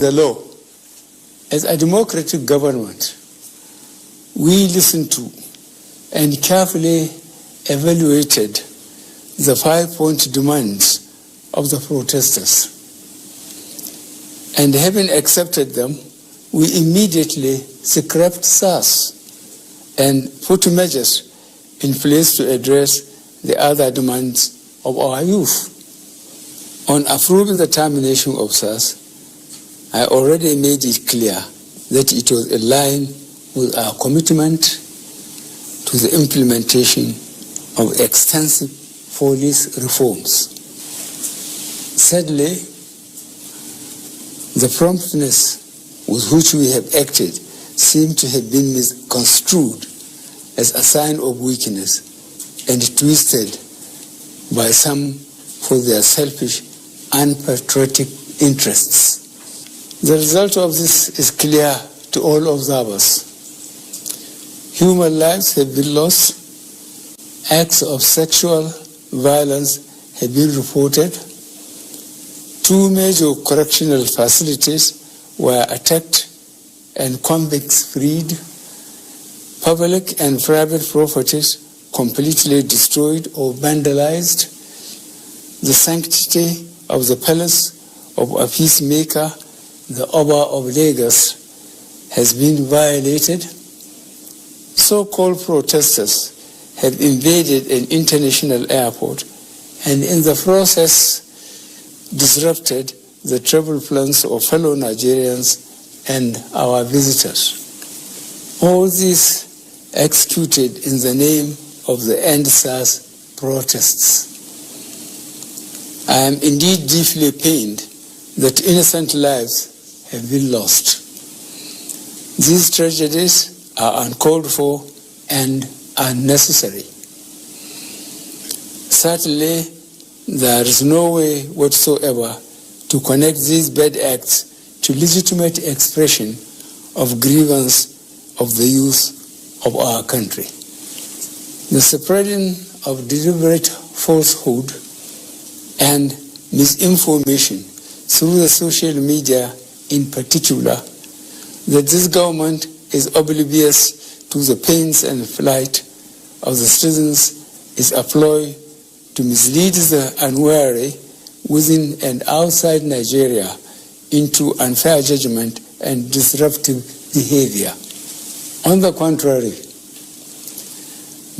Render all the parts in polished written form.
the law. As a democratic government, we listened to and carefully evaluated the 5-point demands of the protesters. And having accepted them, we immediately scrapped ENDSARS and put measures in place to address the other demands of our youth. On approving the termination of ENDSARS, I already made it clear that it was in line with our commitment to the implementation of extensive police reforms. Sadly, the promptness with which we have acted seemed to have been misconstrued as a sign of weakness and twisted by some for their selfish, unpatriotic interests. The result of this is clear to all observers. Human lives have been lost, acts of sexual violence have been reported, 2 major correctional facilities were attacked and convicts freed, public and private properties completely destroyed or vandalized, the sanctity of the palace of a peacemaker, the Oba of Lagos, has been violated. So-called protesters have invaded an international airport and in the process disrupted the travel plans of fellow Nigerians and our visitors. All this executed in the name of the ENDSARS protests. I am indeed deeply pained that innocent lives have been lost. These tragedies are uncalled for and unnecessary. Certainly, there is no way whatsoever to connect these bad acts to legitimate expression of grievance of the youth of our country. The spreading of deliberate falsehood and misinformation through the social media in particular, that this government is oblivious to the pains and plight of the citizens is a ploy to mislead the unwary within and outside Nigeria into unfair judgment and disruptive behavior. On the contrary,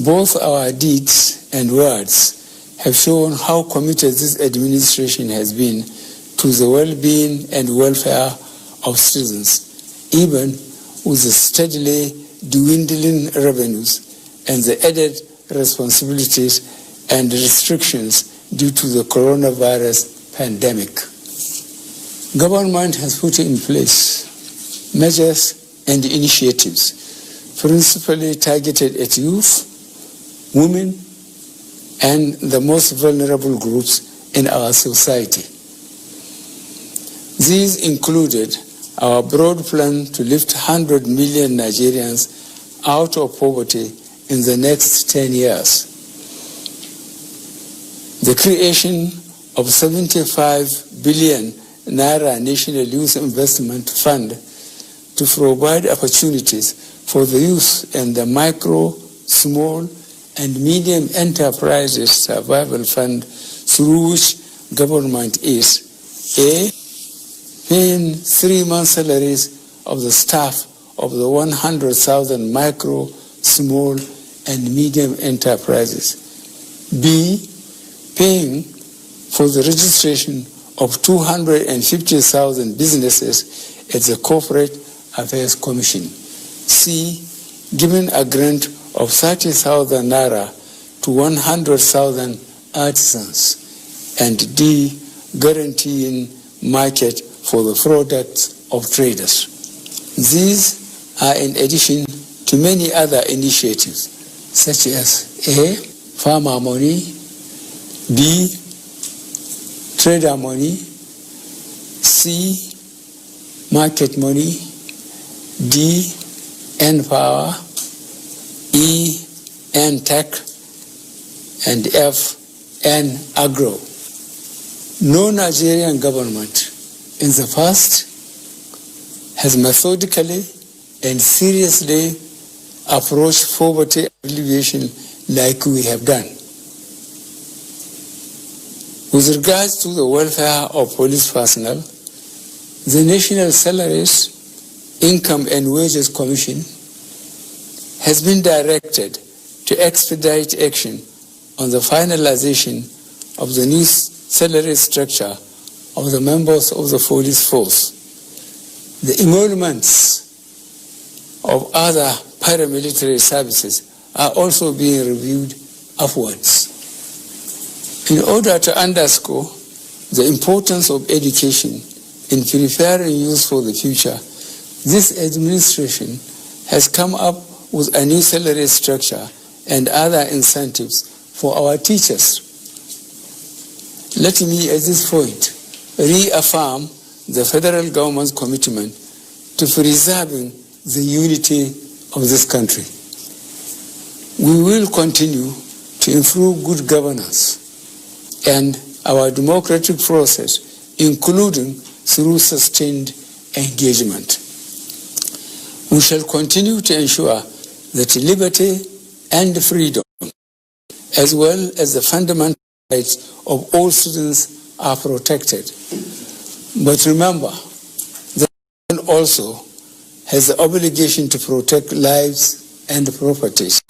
both our deeds and words have shown how committed this administration has been to the well-being and welfare of citizens, even with the steadily dwindling revenues and the added responsibilities and restrictions due to the coronavirus pandemic. Government has put in place measures and initiatives principally targeted at youth, women, and the most vulnerable groups in our society. These included our broad plan to lift 100 million Nigerians out of poverty in the next 10 years. The creation of 75 billion Naira National Youth Investment Fund to provide opportunities for the youth and the micro, small, and medium enterprises survival fund through which government is A, paying 3 months' salaries of the staff of the 100,000 micro, small, and medium enterprises. B, paying for the registration of 250,000 businesses at the Corporate Affairs Commission. C, giving a grant of 30,000 Naira to 100,000 artisans. And D, guaranteeing market for the products of traders. These are in addition to many other initiatives, such as A, farmer money, B, trader money, C, market money, D, N-Power, E, N-Tech, and F, N-Agro. No Nigerian government in the past has methodically and seriously approached poverty alleviation like we have done. With regards to the welfare of police personnel, the National Salaries, Income and Wages Commission has been directed to expedite action on the finalization of the new salary structure of the members of the police force. The emoluments of other paramilitary services are also being reviewed upwards. In order to underscore the importance of education in preparing youth for the future, this administration has come up with a new salary structure and other incentives for our teachers. Let me at this point reaffirm the federal government's commitment to preserving the unity of this country. We will continue to improve good governance and our democratic process, including through sustained engagement. We shall continue to ensure that liberty and freedom, as well as the fundamental rights of all citizens, are protected. But remember, the government also has the obligation to protect lives and properties,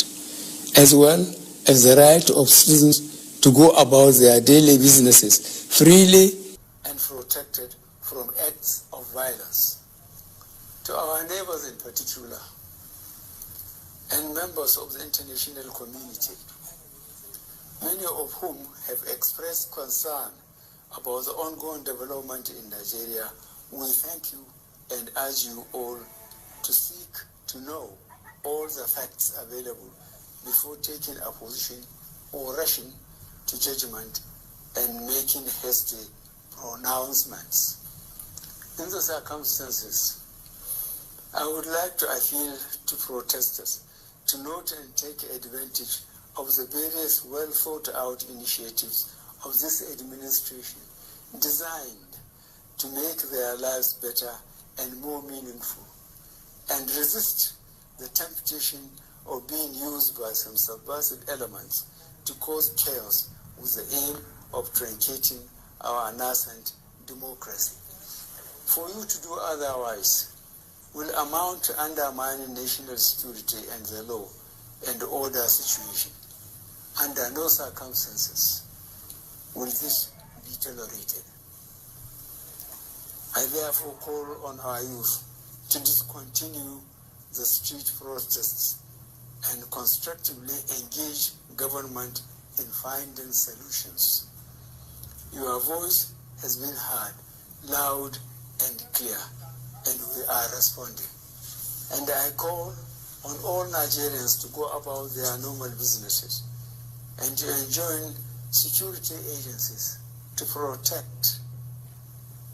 as well as the right of citizens to go about their daily businesses freely and protected from acts of violence. To our neighbors in particular, and members of the international community, many of whom have expressed concern about the ongoing development in Nigeria, we thank you and urge you all to seek to know all the facts available before taking a position or rushing to judgment and making hasty pronouncements. In the circumstances, I would like to appeal to protesters to note and take advantage of the various well thought out initiatives of this administration designed to make their lives better and more meaningful, and resist the temptation of being used by some subversive elements to cause chaos with the aim of truncating our nascent democracy. For you to do otherwise will amount to undermining national security and the law and order situation. Under no circumstances will this be tolerated. I therefore call on our youth to discontinue the street protests and constructively engage government in finding solutions. Your voice has been heard loud and clear, and we are responding. And I call on all Nigerians to go about their normal businesses and to enjoin security agencies to protect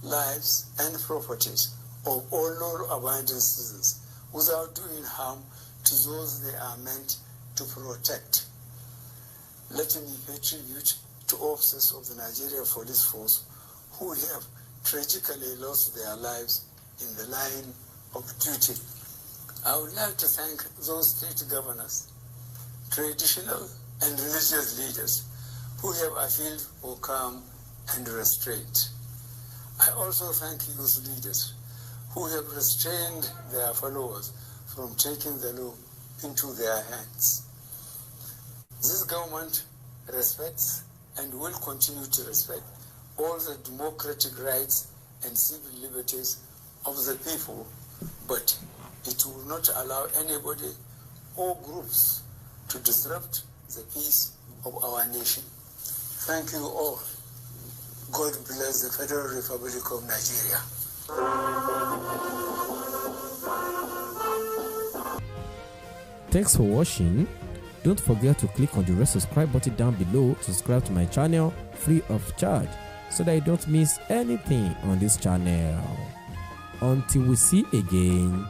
lives and properties of all law-abiding citizens without doing harm to those they are meant to protect. Let me pay tribute to officers of the Nigeria Police Force who have tragically lost their lives in the line of duty. I would like to thank those state governors, traditional and religious leaders who have appealed for calm and restraint. I also thank youth leaders who have restrained their followers from taking the law into their hands. This government respects and will continue to respect all the democratic rights and civil liberties of the people, but it will not allow anybody or groups to disrupt the peace of our nation. Thank you all. God bless the Federal Republic of Nigeria. Thanks for watching. Don't forget to click on the red subscribe button down below to subscribe to my channel free of charge so that you don't miss anything on this channel. Until we see again,